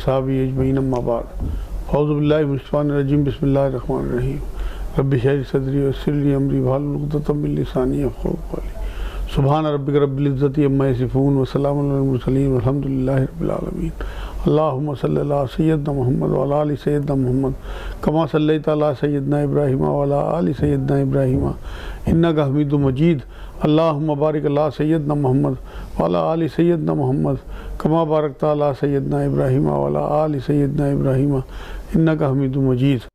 صحابی اجمعین اما بعد اعوذ باللہ من الشیطان الرجیم بسم اللہ الرحمن الرحیم رب اشرح لی صدری ویسر لی امری واحلل عقدۃ من لسانی یفقهوا قولی سبحان ربک رب العزۃ عما یصفون وسلام علی المرسلین والحمد للہ رب العالمین اللہم صلی علی سیدنا محمد وعلی آل سیدنا محمد کما صلیت علی سیدنا ابراہیم وعلی آل سیدنا ابراہیم انک حمید مجید اللہم بارک علی سیدنا محمد وعلی آل سیدنا محمد کما بارکت علی سیدنا ابراہیم وعلی آل سیدنا ابراہیم انک حمید مجید۔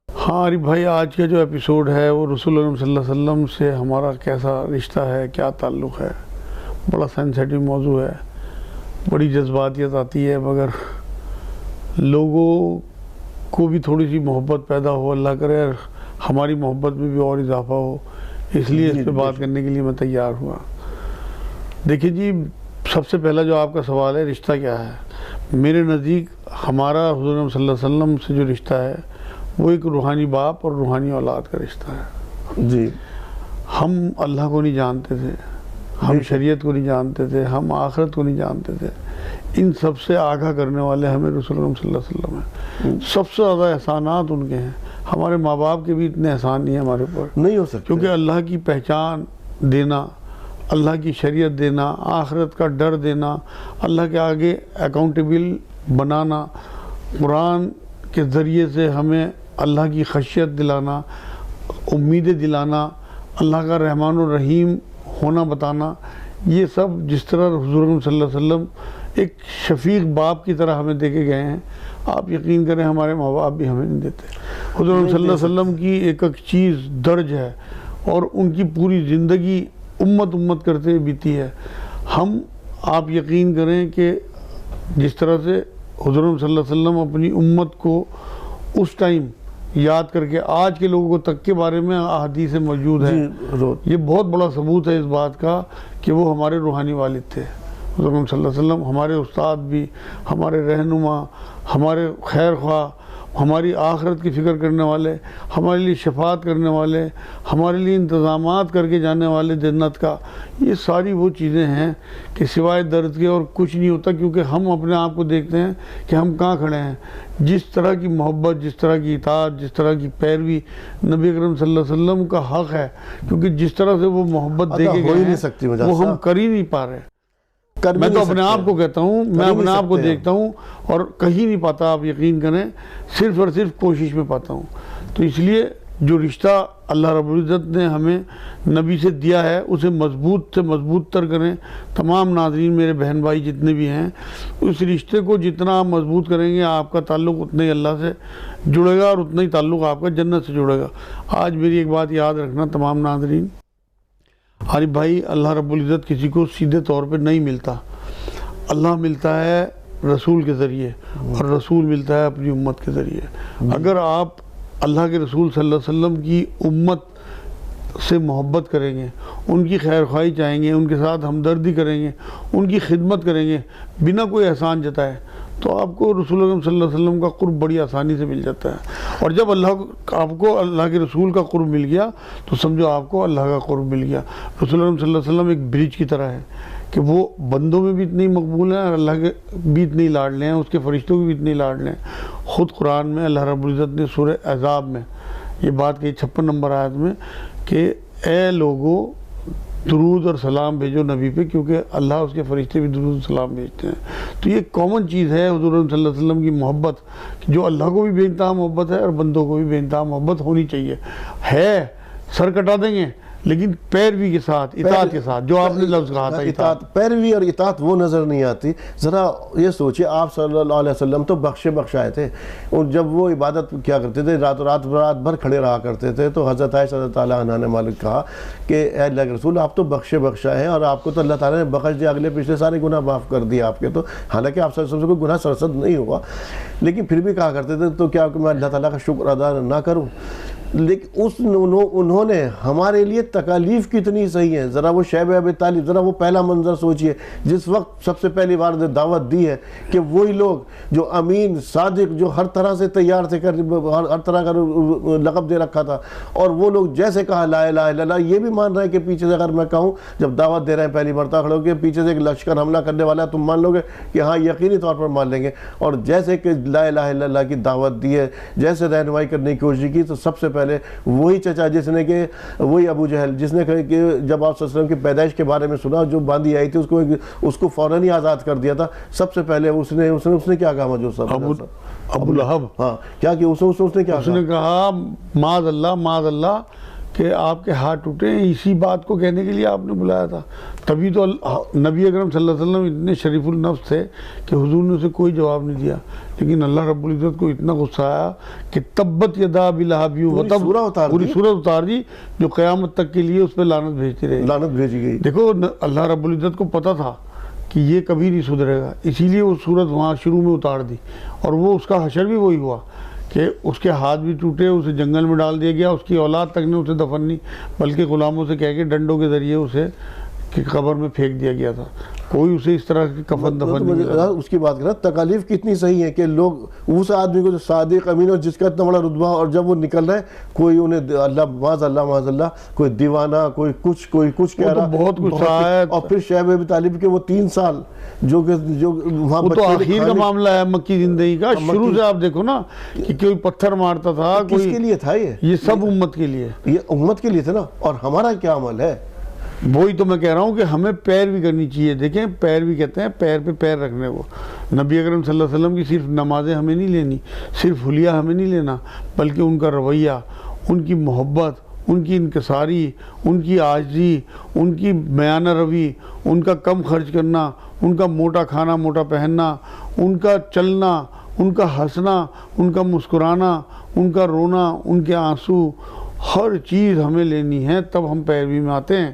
ہاں عارف بھائی، آج کا جو ایپیسوڈ ہے وہ رسول اللہ صلی اللہ علیہ وسلم سے ہمارا کیسا رشتہ ہے، کیا تعلق ہے، بڑا سینسیٹیو موضوع ہے، بڑی جذباتیت آتی ہے، مگر لوگوں کو بھی تھوڑی سی محبت پیدا ہو، اللہ کرے ہماری محبت میں بھی اور اضافہ ہو، اس لیے اس پہ بات کرنے کے لیے میں تیار ہوا۔ دیکھیں جی، سب سے پہلا جو آپ کا سوال ہے رشتہ کیا ہے، میرے نزدیک ہمارا حضور صلی اللہ علیہ وسلم سے جو رشتہ ہے وہ ایک روحانی باپ اور روحانی اولاد کا رشتہ ہے جی۔ ہم اللہ کو نہیں جانتے تھے، ہم شریعت کو نہیں جانتے تھے، ہم آخرت کو نہیں جانتے تھے، ان سب سے آگاہ کرنے والے ہمیں رسول اللہ صلی اللہ علیہ وسلم ہیں۔ سب سے زیادہ احسانات ان کے ہیں، ہمارے ماں باپ کے بھی اتنے احسان نہیں ہیں ہمارے اوپر، نہیں ہو سکتے، کیونکہ اللہ کی پہچان دینا، اللہ کی شریعت دینا، آخرت کا ڈر دینا، اللہ کے آگے اکاؤنٹیبل بنانا، قرآن کے ذریعے سے ہمیں اللہ کی خشیت دلانا، امیدیں دلانا، اللہ کا رحمان الرحیم ہونا بتانا، یہ سب جس طرح حضور صلی اللہ علیہ وسلم ایک شفیق باپ کی طرح ہمیں دے کے گئے ہیں، آپ یقین کریں ہمارے ماں باپ بھی ہمیں نہیں دیتے۔ حضور صلی اللہ علیہ وسلم کی ایک ایک چیز درج ہے اور ان کی پوری زندگی امت کرتے بیتی ہے۔ آپ یقین کریں کہ جس طرح سے حضور صلی اللہ علیہ وسلم اپنی امت کو اس ٹائم یاد کر کے آج کے لوگوں کو تک کے بارے میں احادیث موجود ہیں، یہ بہت بڑا ثبوت ہے اس بات کا کہ وہ ہمارے روحانی والد تھے۔ حضور صلی اللہ علیہ وسلم ہمارے استاد بھی، ہمارے رہنما، ہمارے خیر خواہ، ہماری آخرت کی فکر کرنے والے، ہمارے لیے شفاعت کرنے والے، ہمارے لیے انتظامات کر کے جانے والے جنت کا، یہ ساری وہ چیزیں ہیں کہ سوائے درد کے اور کچھ نہیں ہوتا، کیونکہ ہم اپنے آپ کو دیکھتے ہیں کہ ہم کہاں کھڑے ہیں۔ جس طرح کی محبت، جس طرح کی اطاعت، جس طرح کی پیروی نبی اکرم صلی اللہ علیہ وسلم کا حق ہے، کیونکہ جس طرح سے وہ محبت دے کے گئے ہیں وہ ہم کر ہی نہیں پا رہے۔ میں تو اپنے آپ کو کہتا ہوں، میں اپنے آپ کو دیکھتا ہوں اور کہیں نہیں پاتا، آپ یقین کریں، صرف اور صرف کوشش میں پاتا ہوں۔ تو اس لیے جو رشتہ اللہ رب العزت نے ہمیں نبی سے دیا ہے اسے مضبوط سے مضبوط تر کریں۔ تمام ناظرین میرے بہن بھائی جتنے بھی ہیں، اس رشتے کو جتنا آپ مضبوط کریں گے آپ کا تعلق اتنا ہی اللہ سے جڑے گا اور اتنا ہی تعلق آپ کا جنت سے جڑے گا۔ آج میری ایک بات یاد رکھنا تمام ناظرین، عارف بھائی، اللہ رب العزت کسی کو سیدھے طور پہ نہیں ملتا، اللہ ملتا ہے رسول کے ذریعے اور رسول ملتا ہے اپنی امت کے ذریعے۔ اگر آپ اللہ کے رسول صلی اللہ علیہ وسلم کی امت سے محبت کریں گے، ان کی خیر خواہی چاہیں گے، ان کے ساتھ ہمدردی کریں گے، ان کی خدمت کریں گے بنا کوئی احسان جتائے، تو آپ کو رسول اللہ صلی اللہ علیہ وسلم کا قرب بڑی آسانی سے مل جاتا ہے۔ اور جب آپ کو اللہ کے رسول کا قرب مل گیا تو سمجھو آپ کو اللہ کا قرب مل گیا۔ رسول اللہ صلی اللہ علیہ وسلم ایک برج کی طرح ہے کہ وہ بندوں میں بھی اتنے مقبول ہیں اور اللہ کے بھی اتنے لاڈلے ہیں، اس کے فرشتوں کے بھی اتنے لاڈلے ہیں۔ خود قرآن میں اللہ رب العزت نے سورہ احزاب میں یہ بات کہی 56 نمبر آیت میں کہ اے لوگو درود اور سلام بھیجو نبی پہ، کیونکہ اللہ اس کے فرشتے بھی درود اور سلام بھیجتے ہیں۔ تو یہ کامن چیز ہے حضور صلی اللہ علیہ وسلم کی محبت، جو اللہ کو بھی بے انتہا محبت ہے اور بندوں کو بھی بے انتہا محبت ہونی چاہیے۔ ہے سر کٹا دیں گے لیکن پیروی کے ساتھ، اطاعت کے ساتھ، جو آپ نے لفظ کہا تھا اطاعت، پیروی اور اطاعت وہ نظر نہیں آتی۔ ذرا یہ سوچیں، آپ صلی اللہ علیہ وسلم تو بخشائے تھے، اور جب وہ عبادت کیا کرتے تھے، رات بھر کھڑے رہا کرتے تھے، تو حضرت عائشہ رضی اللہ عنہا نے مالک کہا کہ اے اللہ کے رسول، آپ تو بخشائے ہیں اور آپ کو تو اللہ تعالیٰ نے بخش دیا، اگلے پچھلے سارے گناہ معاف کر دیا آپ کے، تو حالانکہ آپ صلی اللہ علیہ وسلم سے کوئی گناہ سرزد نہیں ہوا، لیکن پھر بھی کہا کرتے تھے تو کیا میں اللہ تعالیٰ کا شکر ادا نہ کروں؟ لیکن انہوں نے ہمارے لیے تکالیف کتنی صحیح ہیں. ذرا وہ شیب ابی طالب، ذرا وہ پہلا منظر سوچئے جس وقت سب سے پہلی بار دعوت دی ہے کہ وہی لوگ جو امین صادق، جو ہر طرح سے تیار تھے، ہر طرح کا لقب دے رکھا تھا، اور وہ لوگ جیسے کہا لا الہ الا اللہ، یہ بھی مان رہے ہیں کہ پیچھے سے اگر میں کہوں جب دعوت دے رہے ہیں پہلی مرتبہ کھڑے ہو کے پیچھے سے ایک لشکر حملہ کرنے والا ہے، تم مان لو گے کہ ہاں یقینی طور پر مان لیں گے. اور جیسے کہ لا الہ الا اللہ کی دعوت دی ہے، جیسے رہنمائی کرنے کی کوشش کی، تو سب سے پہلے وہی چچا جس نے کہ وہی ابو جہل جس نے کہ جب آپ صلی اللہ علیہ وسلم کی پیدائش کے بارے میں سنا، جو باندھی آئی تھی اس کو فوراً ہی آزاد کر دیا تھا. سب سے پہلے اس نے کیا کہا؟ جو ابو لہب، ہاں کیا کہ اس نے کیا اس نے کہا معاذ اللہ کہ آپ کے ہاتھ ٹوٹے ہیں. اسی بات کو کہنے کے لیے آپ نے بلایا تھا. تبھی تو نبی اکرم صلی اللہ علیہ وسلم اتنے شریف النفس تھے کہ حضور نے اسے کوئی جواب نہیں دیا. لیکن اللہ رب العزت کو اتنا غصہ آیا کہ تبت یدا ابی لہب پوری سورت اتار دی، جو قیامت تک کے لیے اس پہ لعنت بھیجتی رہی. لعنت بھیجی گئی. دیکھو اللہ رب العزت کو پتا تھا کہ یہ کبھی نہیں سدھرے گا، اسی لیے وہ سورت وہاں شروع میں اتار دی. اور وہ اس کا حشر بھی وہی ہوا کہ اس کے ہاتھ بھی ٹوٹے، اسے جنگل میں ڈال دیا گیا. اس کی اولاد تک نے اسے دفن نہیں، بلکہ غلاموں سے کہہ کے ڈنڈوں کے ذریعے اسے قبر میں پھینک دیا گیا تھا. کوئی اسے اس طرح کی کفن دفن نہیں کیا. اس کی بات کرنا تکالیف کتنی صحیح ہے کہ لوگ اس آدمی کو جو صادق امین اور جس کا اتنا بڑا رتبہ، اور جب وہ نکل رہے ہیں کوئی انہیں اللہ معاذ اللہ کوئی دیوانہ، کوئی کچھ کہہ رہا، بہت کچھ ہے. اور پھر شیب ابی طالب کے وہ 3 سال جو وہاں وہ تو آخر کا معاملہ ہے مکی زندگی کا. شروع سے آپ دیکھو نا کہ کوئی پتھر مارتا تھا. کس کے لیے تھا یہ سب امت کے لیے، یہ امت کے لیے تھا نا. اور ہمارا کیا عمل ہے؟ وہی تو میں کہہ رہا ہوں کہ ہمیں پیروی کرنی چاہیے. دیکھیں پیروی کہتے ہیں پیر پہ پیر رکھنے کو. نبی اکرم صلی اللہ علیہ وسلم کی صرف نمازیں ہمیں نہیں لینی، صرف حلیہ ہمیں نہیں لینا، بلکہ ان کا رویہ، ان کی محبت، ان کی انکساری، ان کی عاجزی، ان کی میانہ روی، ان کا کم خرچ کرنا، ان کا موٹا کھانا موٹا پہننا، ان کا چلنا، ان کا ہنسنا، ان کا مسکرانا، ان کا رونا، ان کے آنسو، ہر چیز ہمیں لینی ہے. تب ہم پیروی میں آتے ہیں.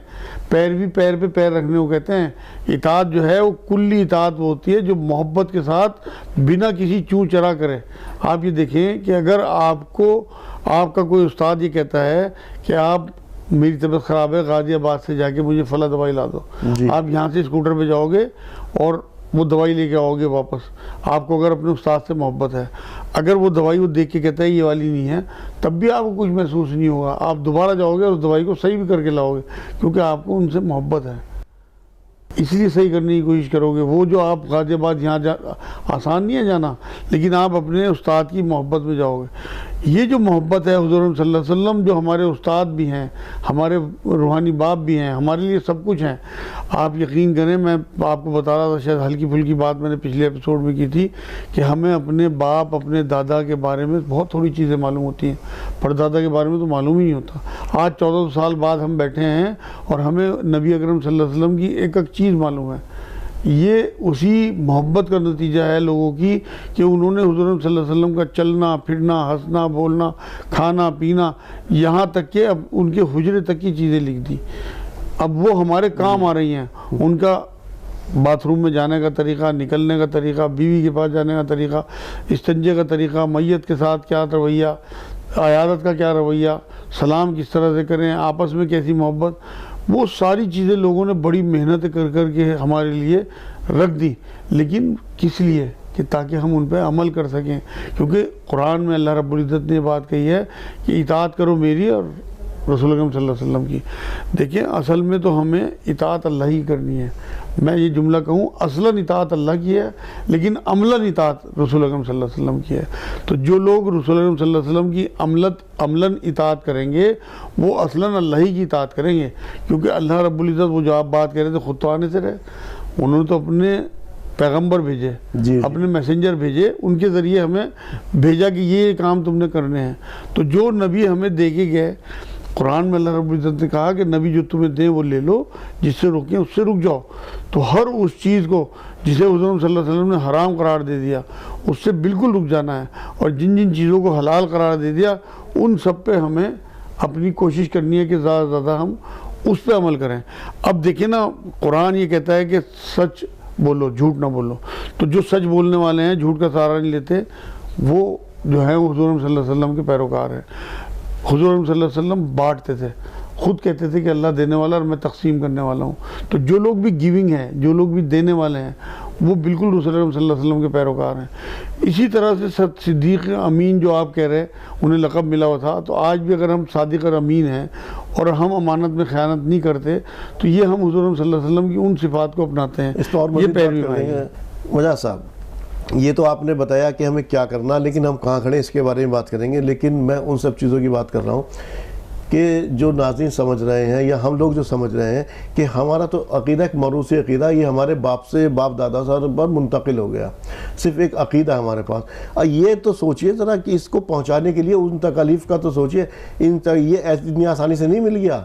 پیروی پیر پہ پیر رکھنے کو کہتے ہیں. اطاعت جو ہے وہ کلی اطاعت وہ ہوتی ہے جو محبت کے ساتھ بنا کسی چوں چرا کرے. آپ یہ دیکھیں کہ اگر آپ کا کوئی استاد یہ کہتا ہے کہ آپ میری طبیعت خراب ہے، غازی آباد سے جا کے مجھے فلاں دوائی لا دو، آپ یہاں سے اسکوٹر پہ جاؤ گے اور وہ دوائی لے کے آؤ گے واپس. آپ کو اگر اپنے استاد سے محبت ہے، اگر وہ دوائی وہ دیکھ کے کہتا ہے یہ والی نہیں ہے، تب بھی آپ کو کچھ محسوس نہیں ہوگا. آپ دوبارہ جاؤ گے اور اس دوائی کو صحیح بھی کر کے لاؤ گے، کیونکہ آپ کو ان سے محبت ہے، اس لیے صحیح کرنے کی کوشش کرو گے. وہ جو آپ غازی آباد یہاں آسان نہیں ہے جانا، لیکن آپ اپنے استاد کی محبت میں جاؤ گے. یہ جو محبت ہے حضور صلی اللہ علیہ وسلم جو ہمارے استاد بھی ہیں، ہمارے روحانی باپ بھی ہیں، ہمارے لیے سب کچھ ہیں. آپ یقین کریں، میں آپ کو بتا رہا تھا، شاید ہلکی پھلکی بات میں نے پچھلے ایپیسوڈ میں کی تھی کہ ہمیں اپنے باپ، اپنے دادا کے بارے میں بہت تھوڑی چیزیں معلوم ہوتی ہیں. پردادا کے بارے میں تو معلوم ہی نہیں ہوتا. آج 14 سال بعد ہم بیٹھے ہیں اور ہمیں نبی اکرم صلی اللہ علیہ وسلم کی ایک ایک چیز معلوم ہے. یہ اسی محبت کا نتیجہ ہے لوگوں کی کہ انہوں نے حضور صلی اللہ علیہ وسلم کا چلنا پھرنا، ہنسنا بولنا، کھانا پینا، یہاں تک کہ اب ان کے حجرے تک کی چیزیں لکھ دی. اب وہ ہمارے کام آ رہی ہیں. ان کا باتھ روم میں جانے کا طریقہ، نکلنے کا طریقہ، بیوی کے پاس جانے کا طریقہ، استنجے کا طریقہ، میت کے ساتھ کیا رویہ، عیادت کا کیا رویہ، سلام کس طرح سے کریں، آپس میں کیسی محبت، وہ ساری چیزیں لوگوں نے بڑی محنت کر کے ہمارے لیے رکھ دی. لیکن کس لیے؟ کہ تاکہ ہم ان پہ عمل کر سکیں. کیونکہ قرآن میں اللہ رب العزت نے بات کہی ہے کہ اطاعت کرو میری اور رسول اکرم صلی اللہ علیہ وسلم کی. دیکھیں اصل میں تو ہمیں اطاعت اللہ ہی کرنی ہے. میں یہ جملہ کہوں، اصلاً اطاعت اللہ کی ہے، لیکن عملاً اطاعت رسول اکرم صلی اللہ علیہ وسلم کی ہے. تو جو لوگ رسول اکرم صلی اللہ علیہ وسلم کی عملاً اطاعت کریں گے وہ اصلاً اللہ ہی کی اطاعت کریں گے. کیونکہ اللہ رب العزت وہ جو آپ بات کہہ رہے تھے خود تو آنے سے رہے، انہوں نے تو اپنے پیغمبر بھیجے، اپنے میسنجر بھیجے، ان کے ذریعے ہمیں بھیجا کہ یہ کام تم نے کرنے ہیں. تو جو نبی ہمیں دے کے گئے، قرآن میں اللہ رب العزت نے کہا کہ نبی جو تمہیں دیں وہ لے لو، جس سے روکیں اس سے رک جاؤ. تو ہر اس چیز کو جسے حضور صلی اللہ علیہ وسلم نے حرام قرار دے دیا اس سے بالکل رک جانا ہے. اور جن جن چیزوں کو حلال قرار دے دیا ان سب پہ ہمیں اپنی کوشش کرنی ہے کہ زیادہ سے زیادہ ہم اس پہ عمل کریں. اب دیکھیں نا، قرآن یہ کہتا ہے کہ سچ بولو، جھوٹ نہ بولو. تو جو سچ بولنے والے ہیں، جھوٹ کا سہارا نہیں لیتے، وہ جو ہے حضور صلی اللہ علیہ وسلم کے پیروکار ہیں. حضور صلی اللہ علیہ وسلم بانٹتے تھے، خود کہتے تھے کہ اللہ دینے والا اور میں تقسیم کرنے والا ہوں. تو جو لوگ بھی گیونگ ہیں، جو لوگ بھی دینے والے ہیں، وہ بالکل رسول اللہ صلی اللہ علیہ وسلم کے پیروکار ہیں. اسی طرح سے صدیق امین جو آپ کہہ رہے انہیں لقب ملا ہوا تھا، تو آج بھی اگر ہم صادق اور امین ہیں اور ہم امانت میں خیانت نہیں کرتے تو یہ ہم حضور صلی اللہ علیہ وسلم کی ان صفات کو اپناتے ہیں. اس پر اور یہ مزید پیروی بات مانی کریں ہے. گے مجاز صاحب، یہ تو آپ نے بتایا کہ ہمیں کیا کرنا، لیکن ہم کہاں کھڑے اس کے بارے میں بات کریں گے. لیکن میں ان سب چیزوں کی بات کر رہا ہوں کہ جو ناظرین سمجھ رہے ہیں یا ہم لوگ جو سمجھ رہے ہیں کہ ہمارا تو عقیدہ ایک موروثی عقیدہ، یہ ہمارے باپ دادا سے پر منتقل ہو گیا، صرف ایک عقیدہ ہمارے پاس. یہ تو سوچئے ذرا کہ اس کو پہنچانے کے لیے ان تکالیف کا تو سوچئے. یہ اتنی آسانی سے نہیں مل گیا.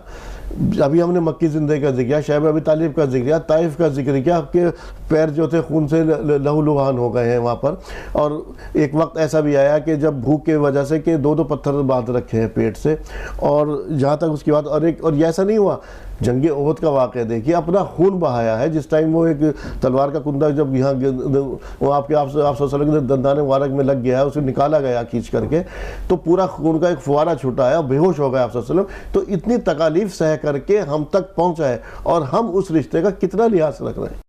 ابھی ہم نے مکی زندگی کا ذکر کیا، شعیب ابی طالب کا ذکر کیا، طائف کا ذکر کیا کہ پیر جو تھے خون سے لہو لہان ہو گئے ہیں وہاں پر. اور ایک وقت ایسا بھی آیا کہ جب بھوک کی وجہ سے کہ دو پتھر باندھ رکھے ہیں پیٹ سے. اور جہاں تک اس کی بات، اور یہ ایسا نہیں ہوا، جنگ احد کا واقعہ دیکھیے، اپنا خون بہایا ہے. جس ٹائم وہ ایک تلوار کا کندہ جب یہاں وہ آپ صلی اللہ علیہ وسلم کے دندان مبارک میں لگ گیا ہے، اسے نکالا گیا کھینچ کر کے، تو پورا خون کا ایک فوارہ چھوٹا ہے، بے ہوش ہو گیا آپ صلی اللہ علیہ وسلم. تو اتنی تکالیف سہ کر کے ہم تک پہنچا ہے، اور ہم اس رشتے کا کتنا لحاظ رکھ رہے ہیں؟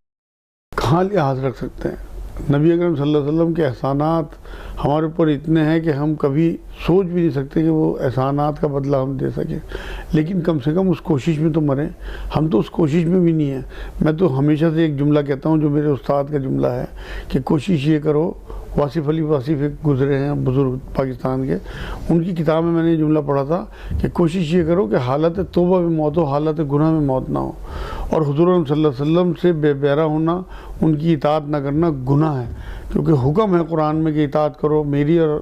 کہاں لحاظ رکھ سکتے ہیں؟ نبی اکرم صلی اللہ علیہ وسلم کے احسانات ہمارے اوپر اتنے ہیں کہ ہم کبھی سوچ بھی نہیں سکتے کہ وہ احسانات کا بدلہ ہم دے سکیں. لیکن کم سے کم اس کوشش میں تو مریں. ہم تو اس کوشش میں بھی نہیں ہیں. میں تو ہمیشہ سے ایک جملہ کہتا ہوں جو میرے استاد کا جملہ ہے کہ کوشش یہ کرو. واصف علی واصف ایک گزرے ہیں بزرگ پاکستان کے، ان کی کتاب میں نے یہ جملہ پڑھا تھا کہ کوشش یہ کرو کہ حالت توبہ میں موت ہو، حالت گناہ میں موت نہ ہو. اور حضور صلی اللہ علیہ وسلم سے بے بیرا ہونا، ان کی اطاعت نہ کرنا گناہ ہے، کیونکہ حکم ہے قرآن میں کہ اطاعت کرو میری اور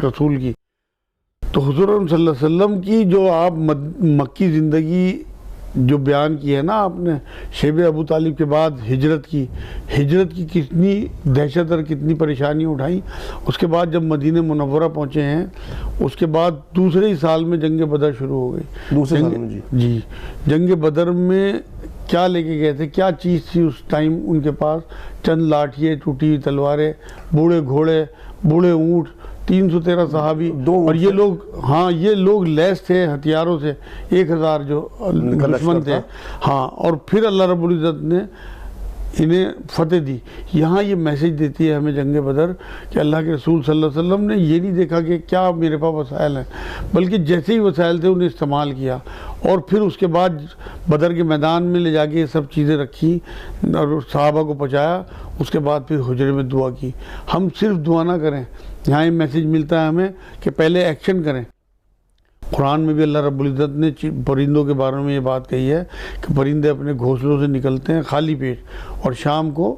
رسول کی. تو حضور صلی اللہ علیہ وسلم کی جو آپ مکی زندگی جو بیان کی ہے نا آپ نے، شیب ابو طالب کے بعد ہجرت کی کتنی دہشت اور کتنی پریشانیاں اٹھائیں. اس کے بعد جب مدینہ منورہ پہنچے ہیں، اس کے بعد دوسرے ہی سال میں جنگ بدر شروع ہو گئی. دوسرے سال میں جی جنگ بدر میں کیا لے کے گئے تھے، کیا چیز تھی اس ٹائم ان کے پاس؟ چند لاٹھیے، ٹوٹی ہوئی تلواریں، بوڑھے گھوڑے، بوڑھے اونٹ، 313 صحابی. اور یہ لوگ لیس تھے ہتھیاروں سے، 1000 جو دشمن تھے. ہاں، اور پھر اللہ رب العزت نے انہیں فتح دی. یہاں یہ میسیج دیتی ہے ہمیں جنگ بدر کہ اللہ کے رسول صلی اللہ علیہ وسلم نے یہ نہیں دیکھا کہ کیا میرے پاس وسائل ہیں، بلکہ جیسے ہی وسائل تھے انہیں استعمال کیا. اور پھر اس کے بعد بدر کے میدان میں لے جا کے یہ سب چیزیں رکھی اور صحابہ کو پہنچایا. اس کے بعد پھر حجرے میں دعا کی. ہم صرف دعا نہ کریں، یہاں یہ میسیج ملتا ہے ہمیں کہ پہلے ایکشن کریں. قرآن میں بھی اللہ رب العزت نے پرندوں کے بارے میں یہ بات کہی ہے کہ پرندے اپنے گھونسلوں سے نکلتے ہیں خالی پیٹ اور شام کو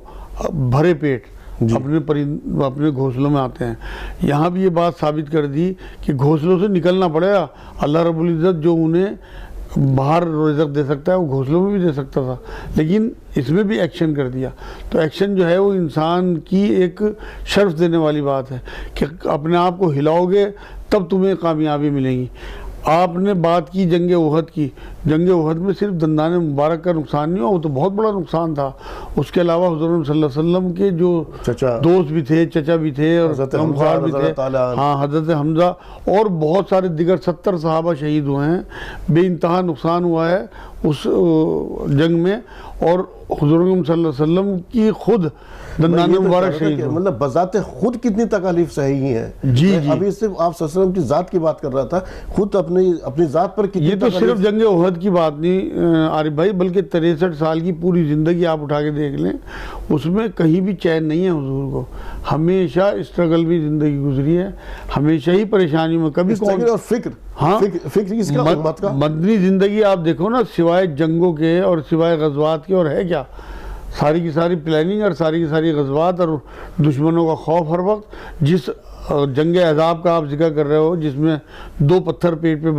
بھرے پیٹ اپنے گھونسلوں میں آتے ہیں. یہاں بھی یہ بات ثابت کر دی کہ گھونسلوں سے نکلنا پڑے گا. اللہ رب العزت جو انہیں باہر رزق دے سکتا ہے وہ گھونسلوں میں بھی دے سکتا تھا، لیکن اس میں بھی ایکشن کر دیا. تو ایکشن جو ہے وہ انسان کی ایک شرف دینے والی بات ہے کہ اپنے آپ کو ہلاؤ گے تب تمہیں کامیابی ملے گی. آپ نے بات کی جنگ احد کی. جنگ احد میں صرف دندان مبارک کا نقصان نہیں ہوا، وہ تو بہت بڑا نقصان تھا. اس کے علاوہ حضور صلی اللہ علیہ وسلم کے جو دوست بھی تھے، چچا بھی تھے اور غمخوار بھی تھے، ہاں حضرت حمزہ اور بہت سارے دیگر 70 صحابہ شہید ہوئے ہیں. بے انتہا نقصان ہوا ہے اس جنگ میں. اور حضور صلی اللہ علیہ وسلم کی خود دندان مبارک شہید ہوئے. مطلب بذات خود کتنی تکالیف سہی ہیں. جی ابھی صرف آپ صلی اللہ علیہ وسلم کی ذات کی بات کر رہا تھا، خود اپنی ذات پر کتنی. یہ تو صرف جنگ احد کی بات نہیں عارف بھائی، بلکہ 63 سال کی پوری زندگی آپ اٹھا کے دیکھ لیں، اس میں کہیں بھی چین نہیں ہے حضور کو. ہمیشہ اسٹرگل بھی زندگی گزری ہے، ہمیشہ ہی پریشانیوں میں. کبھی اور فکر اس کا امت کا مدنی زندگی آپ دیکھو نا، سوائے جنگوں کے اور سوائے غزوات کے اور ہے کیا؟ ساری کی ساری پلاننگ اور ساری کی ساری غزوات اور دشمنوں کا خوف ہر وقت. جس جنگ احزاب کا آپ ذکر کر رہے ہو جس میں 2 پتھر پیٹ پہ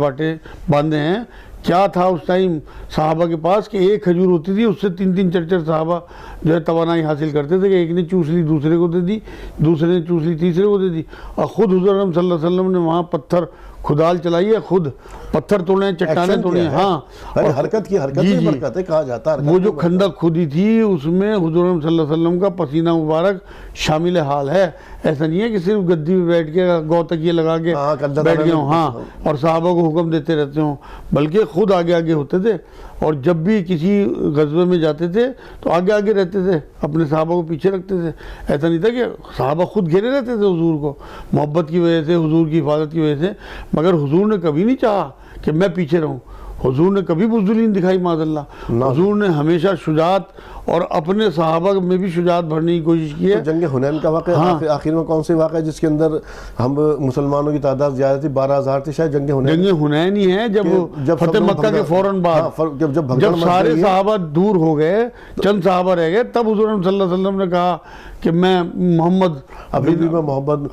باندھے ہیں، کیا تھا اس ٹائم صحابہ کے پاس کہ ایک کھجور ہوتی تھی، اس سے 3 4 صحابہ جو ہے توانائی حاصل کرتے تھے کہ ایک نے چوس لی دوسرے کو دے دی، دوسرے نے چوس لی تیسرے کو دے دی. اور خود حضور صلی اللہ علیہ وسلم نے وہاں پتھر کھدال چلائی ہے، خود پتھر توڑے، چٹانیں توڑی ہیں. ہاں، اور حرکت کی حرکت میں برکت ہے کہا جاتا ہے. وہ جو کھندق کھودی تھی اس میں حضور صلی اللہ علیہ وسلم کا پسینہ مبارک شامل حال ہے. ایسا نہیں ہے کہ صرف گدی میں بیٹھ کے گو تکیے لگا کے بیٹھ گئے ہوں ہاں اور صحابہ کو حکم دیتے رہتے ہوں، بلکہ خود آگے آگے ہوتے تھے. اور جب بھی کسی غزوے میں جاتے تھے تو آگے آگے رہتے تھے، اپنے صحابہ کو پیچھے رکھتے تھے. ایسا نہیں تھا کہ صحابہ خود گھیرے رہتے تھے حضور کو محبت کی وجہ سے، حضور کی حفاظت کی وجہ سے، مگر حضور نے کبھی نہیں چاہا کہ میں پیچھے رہوں. حضور نے کبھی بزدلی نہیں دکھائی معاذ اللہ. حضور نے ہمیشہ شجاعت اور اپنے صحابہ میں بھی شجاعت بھرنے کی کوشش کی ہے. جنگ حنین کا واقعہ آخر میں کون سے واقعہ جس کے اندر ہم مسلمانوں کی تعداد زیادہ تھی، 12,000 تھی شاید. جنگ حنین ہی ہے جب فتح مکہ کے فوراً بعد جب سارے صحابہ دور ہو گئے، چند صحابہ رہ گئے، تب حضور صلی اللہ علیہ وسلم نے کہا کہ میں محمد ابھی بھی میں محمد،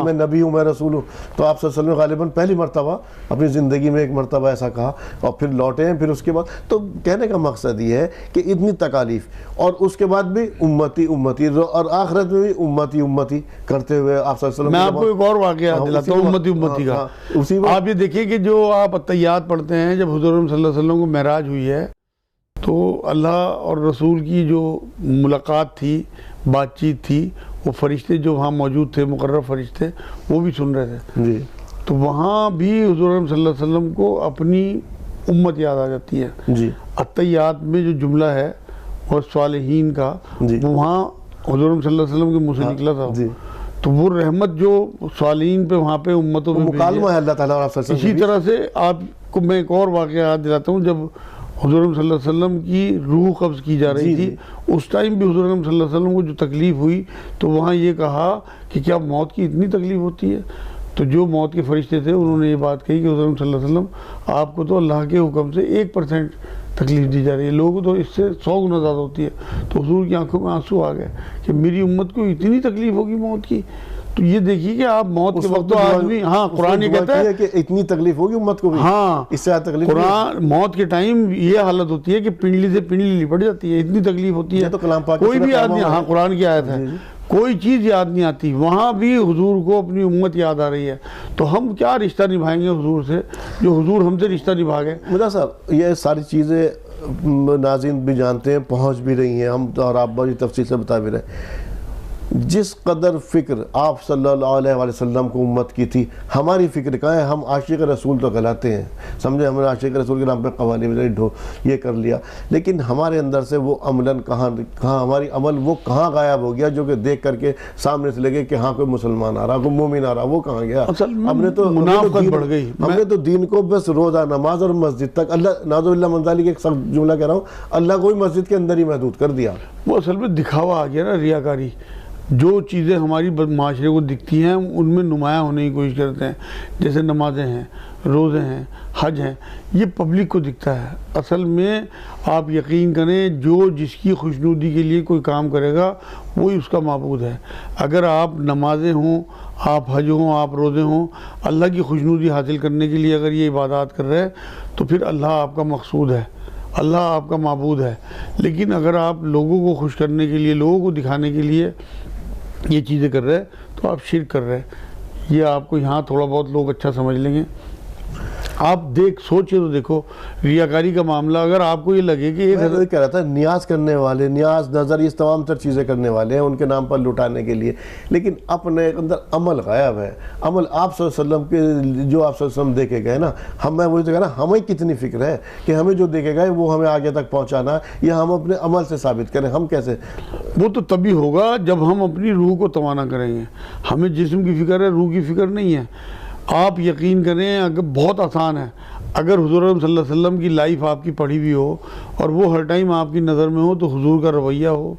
میں نبی ہوں، میں رسول ہوں. تو آپ صلی اللہ علیہ وسلم غالباً پہلی مرتبہ اپنی زندگی میں ایک مرتبہ ایسا کہا اور پھر لوٹے ہیں. پھر اس کے بعد تو کہنے کا مقصد یہ ہے کہ اتنی تکالیف اور اس کے بعد بھی امتی امتی اور آخرت میں بھی امتی امتی کرتے ہوئے آپ صلی اللہ علیہ وسلم. میں آپ کو ایک اور واقعہ دلاتا ہوں امتی امتی کا. آپ یہ دیکھیں کہ جو آپ التحیات پڑھتے ہیں، جب حضور صلی اللہ علیہ وسلم کو معراج ہوئی ہے تو اللہ اور رسول کی جو ملاقات تھی، بات چیت تھی، وہ فرشتے جو وہاں موجود تھے، مقرر فرشتے، وہ بھی سن رہے تھے جی. تو وہاں بھی حضور صلی اللہ علیہ وسلم کو اپنی امت یاد آ جاتی ہے. جی. التحیات میں جو جملہ ہے وہ صالحین کا، وہاں حضور صلی اللہ علیہ وسلم کے منہ سے نکلا تھا. تو وہ رحمت جو صالحین پہ وہاں پہ امتوں میں مکالمہ ہے اللہ تعالیٰ اور آپ صلی اللہ علیہ وسلم. اسی طرح سے آپ کو میں ایک اور واقعہ یاد دلاتا ہوں. جب حضور صلی اللہ علیہ وسلم کی روح قبض کی جا رہی تھی، اس ٹائم بھی حضور صلی اللہ علیہ وسلم کو جو تکلیف ہوئی تو وہاں یہ کہا کہ کیا موت کی اتنی تکلیف ہوتی ہے؟ تو جو موت کے فرشتے تھے انہوں نے یہ بات کہی کہ حضور صلی اللہ علیہ وسلم آپ کو تو اللہ کے حکم سے 1% تکلیف دی جا رہی ہے، لوگوں کو تو اس سے 100 گنا زیادہ ہوتی ہے. تو حضور کی آنکھوں میں آنسو آ گئے کہ میری امت کو اتنی تکلیف ہوگی موت کی. تو یہ دیکھیے کہ آپ موت کے وقت تو آدمی، ہاں قرآن یہ کہتا ہے کہ اتنی تکلیف ہوگی امت کو بھی. ہاں اس سے تکلیف قرآن موت کے ٹائم یہ حالت ہوتی ہے کہ پنڈلی سے پنڈلی لپٹ جاتی ہے، اتنی تکلیف ہوتی ہے. تو کلام پاک کوئی بھی آدمی، ہاں قرآن کی آیت ہے، کوئی چیز یاد نہیں آتی. وہاں بھی حضور کو اپنی امت یاد آ رہی ہے. تو ہم کیا رشتہ نبھائیں گے حضور سے جو حضور ہم سے رشتہ نبھا گئے؟ مرزا صاحب یہ ساری چیزیں ناظرین بھی جانتے ہیں، پہنچ بھی رہی ہیں، ہم اور آپ بڑی تفصیل سے بتا بھی رہے ہیں. جس قدر فکر آپ صلی اللہ علیہ وسلم کو امت کی تھی، ہماری فکر کہاں ہے؟ ہم عاشق رسول تو کہلاتے ہیں، سمجھے، ہم نے عاشق رسول کے نام پہ قوالی یہ کر لیا، لیکن ہمارے اندر سے وہ عملاً کہاں ہماری عمل وہ کہاں غائب ہو گیا جو کہ دیکھ کر کے سامنے سے لگے کہ ہاں کوئی مسلمان آ رہا، کوئی مومن آ رہا، وہ کہاں گیا؟ ہم نے تو منافقت بڑھ گئی. ہم نے تو دین کو بس روزہ نماز اور مسجد تک، اللہ نعوذ باللہ من ذالک ایک سخت جملہ کہہ رہا ہوں، اللہ کو بھی مسجد کے اندر ہی محدود کر دیا. وہ اصل میں دکھاوا آ گیا نا، ریاکاری. جو چیزیں ہماری معاشرے کو دکھتی ہیں ان میں نمایاں ہونے کی کوشش کرتے ہیں، جیسے نمازیں ہیں، روزے ہیں، حج ہیں، یہ پبلک کو دکھتا ہے. اصل میں آپ یقین کریں جو جس کی خوشنودی کے لیے کوئی کام کرے گا وہی اس کا معبود ہے. اگر آپ نمازیں ہوں، آپ حج ہوں، آپ روزے ہوں، اللہ کی خوشنودی حاصل کرنے کے لیے اگر یہ عبادات کر رہے ہیں تو پھر اللہ آپ کا مقصود ہے، اللہ آپ کا معبود ہے. لیکن اگر آپ لوگوں کو خوش کرنے کے لیے، لوگوں کو دکھانے کے لیے یہ چیزیں کر رہے ہیں تو آپ شرک کر رہے ہیں. یہ آپ کو یہاں تھوڑا بہت لوگ اچھا سمجھ لیں گے. آپ سوچے تو دیکھو ریاکاری کا معاملہ، اگر آپ کو یہ لگے کہ میں کہہ رہا تھا نیاز کرنے والے، نیاز نظر، یہ تمام تر چیزیں کرنے والے ہیں ان کے نام پر لٹانے کے لیے، لیکن اپنے اندر عمل غائب ہے. عمل آپ صلی اللہ علیہ وسلم کے جو آپ صلی اللہ علیہ وسلم دیکھے گئے نا، میں وہی تو کہہ رہا ہمیں کتنی فکر ہے کہ ہمیں جو دیکھے گئے وہ ہمیں آگے تک پہنچانا ہے، یا ہم اپنے عمل سے ثابت کریں. ہم کیسے؟ وہ تو تبھی ہوگا جب ہم اپنی روح کو توانا کریں گے. ہمیں جسم کی فکر ہے، روح کی فکر نہیں ہے. آپ یقین کریں، اگر بہت آسان ہے، اگر حضور صلی اللہ علیہ وسلم کی لائف آپ کی پڑھی ہوئی ہو اور وہ ہر ٹائم آپ کی نظر میں ہو، تو حضور کا رویہ ہو،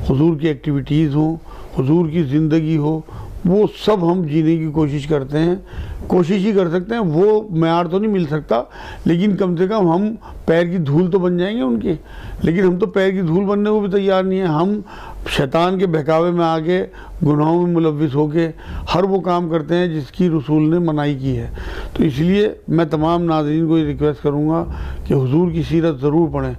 حضور کی ایکٹیویٹیز ہوں، حضور کی زندگی ہو، وہ سب ہم جینے کی کوشش کرتے ہیں، کوشش ہی کر سکتے ہیں. وہ معیار تو نہیں مل سکتا، لیکن کم سے کم ہم پیر کی دھول تو بن جائیں گے ان کے. لیکن ہم تو پیر کی دھول بننے کو بھی تیار نہیں ہیں. ہم شیطان کے بہکاوے میں آ کے گناہوں میں ملوث ہو کے ہر وہ کام کرتے ہیں جس کی رسول نے منائی کی ہے۔ تو اس لیے میں تمام ناظرین کو یہ ریکویسٹ کروں گا کہ حضور کی سیرت ضرور پڑھیں۔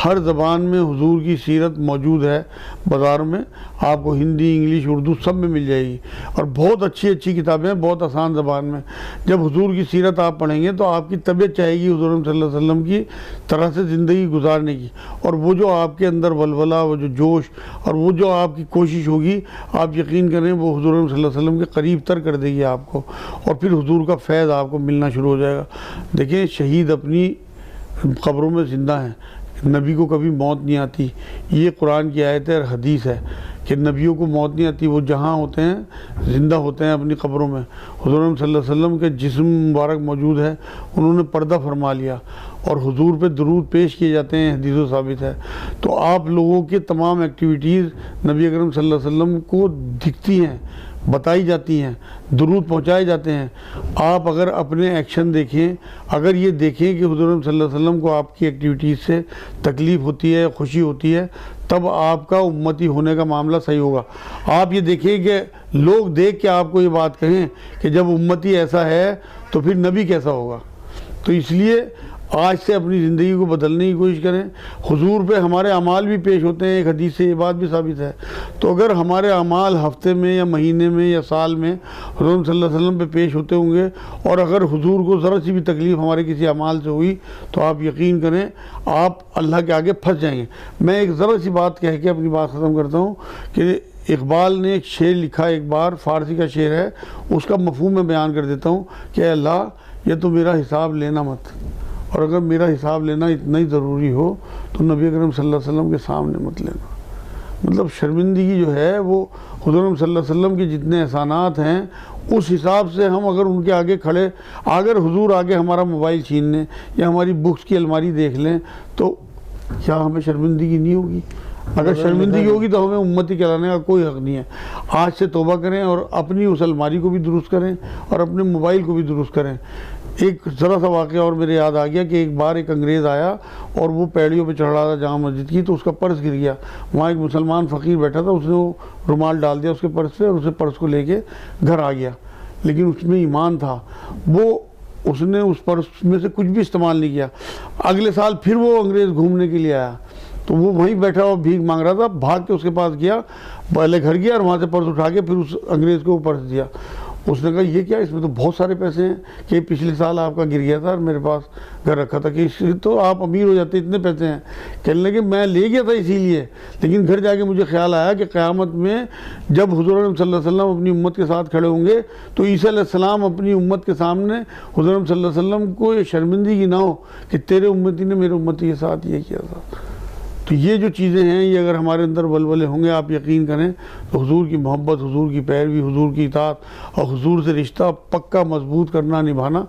ہر زبان میں حضور کی سیرت موجود ہے، بازار میں آپ کو ہندی، انگلش، اردو سب میں مل جائے گی، اور بہت اچھی اچھی کتابیں ہیں، بہت آسان زبان میں۔ جب حضور کی سیرت آپ پڑھیں گے تو آپ کی طبیعت چاہے گی حضور صلی اللہ علیہ وسلم کی طرح سے زندگی گزارنے کی، اور وہ جو آپ کے اندر ولولہ، وہ جو جوش اور وہ جو آپ کی کوشش ہوگی، آپ یقین کریں وہ حضور صلی اللہ علیہ وسلم کے قریب تر کر دے گی آپ کو، اور پھر حضور کا فیض آپ کو ملنا شروع ہو جائے گا۔ دیکھیں شہید اپنی قبروں میں زندہ ہیں، نبی کو کبھی موت نہیں آتی، یہ قرآن کی آیت ہے اور حدیث ہے کہ نبیوں کو موت نہیں آتی، وہ جہاں ہوتے ہیں زندہ ہوتے ہیں اپنی قبروں میں۔ حضور صلی اللہ علیہ وسلم کے جسم مبارک موجود ہے، انہوں نے پردہ فرما لیا، اور حضور پہ درود پیش کیے جاتے ہیں، حدیث و ثابت ہے۔ تو آپ لوگوں کے تمام ایکٹیویٹیز نبی اکرم صلی اللہ علیہ وسلم کو دکھتی ہیں، بتائی جاتی ہیں، درود پہنچائے جاتے ہیں۔ آپ اگر اپنے ایکشن دیکھیں، اگر یہ دیکھیں کہ حضور صلی اللہ علیہ وسلم کو آپ کی ایکٹیویٹیز سے تکلیف ہوتی ہے، خوشی ہوتی ہے، تب آپ کا امتی ہونے کا معاملہ صحیح ہوگا۔ آپ یہ دیکھیں کہ لوگ دیکھ کے آپ کو یہ بات کہیں کہ جب امتی ایسا ہے تو پھر نبی کیسا ہوگا۔ تو اس لیے آج سے اپنی زندگی کو بدلنے کی کوشش کریں۔ حضور پہ ہمارے اعمال بھی پیش ہوتے ہیں، ایک حدیث سے یہ بات بھی ثابت ہے۔ تو اگر ہمارے اعمال ہفتے میں یا مہینے میں یا سال میں حضور صلی اللہ علیہ وسلم پہ پیش ہوتے ہوں گے، اور اگر حضور کو ذرا سی بھی تکلیف ہمارے کسی اعمال سے ہوئی، تو آپ یقین کریں آپ اللہ کے آگے پھنس جائیں گے۔ میں ایک ذرا سی بات کہہ کے اپنی بات ختم کرتا ہوں کہ اقبال نے ایک شعر لکھا، ایک بار فارسی کا شعر ہے، اس کا مفہوم میں بیان کر دیتا ہوں کہ اے اللہ یہ تو میرا حساب لینا مت، اور اگر میرا حساب لینا اتنا ہی ضروری ہو تو نبی اکرم صلی اللہ علیہ وسلم کے سامنے مت لینا۔ مطلب شرمندگی جو ہے وہ حضور صلی اللہ علیہ وسلم کے جتنے احسانات ہیں اس حساب سے ہم اگر ان کے آگے کھڑے، اگر حضور آگے ہمارا موبائل چھین لیں یا ہماری بکس کی الماری دیکھ لیں تو کیا ہمیں شرمندگی نہیں ہوگی؟ اگر شرمندگی ہوگی تو ہمیں امتی کہلانے کا کوئی حق نہیں ہے۔ آج سے توبہ کریں اور اپنی اس الماری کو بھی درست کریں اور اپنے موبائل کو بھی درست کریں۔ ایک ذرا سا واقعہ اور میرے یاد آ گیا کہ ایک بار ایک انگریز آیا اور وہ پیڑیوں پہ چڑھ رہا تھا جامع مسجد کی، تو اس کا پرس گر گیا۔ وہاں ایک مسلمان فقیر بیٹھا تھا، اس نے وہ رومال ڈال دیا اس کے پرس پہ اور اسے پرس کو لے کے گھر آ گیا، لیکن اس میں ایمان تھا، وہ اس نے اس پرس میں سے کچھ بھی استعمال نہیں کیا۔ اگلے سال پھر وہ انگریز گھومنے کے لیے آیا تو وہ وہیں بیٹھا اور بھیک مانگ رہا تھا، بھاگ کے اس کے پاس گیا، پہلے گھر گیا اور وہاں سے پرس اٹھا کے پھر اس انگریز کو وہ پرس دیا۔ اس نے کہا یہ کیا، اس میں تو بہت سارے پیسے ہیں، کہ پچھلے سال آپ کا گر گیا تھا اور میرے پاس گھر رکھا تھا، کہ اس سے تو آپ امیر ہو جاتے، اتنے پیسے ہیں۔ کہنے لگے میں لے گیا تھا اسی لیے، لیکن گھر جا کے مجھے خیال آیا کہ قیامت میں جب حضور صلی اللہ علیہ وسلم اپنی امت کے ساتھ کھڑے ہوں گے تو عیسیٰ علیہ السلام اپنی امت کے سامنے حضور صلی اللہ علیہ وسلم کو یہ شرمندگی نہ ہو کہ تیرے امتی نے میرے امتی کے ساتھ یہ کیا تھا۔ تو یہ جو چیزیں ہیں یہ اگر ہمارے اندر ولولے ہوں گے، آپ یقین کریں تو حضور کی محبت، حضور کی پیروی، حضور کی اطاعت اور حضور سے رشتہ پکا مضبوط کرنا، نبھانا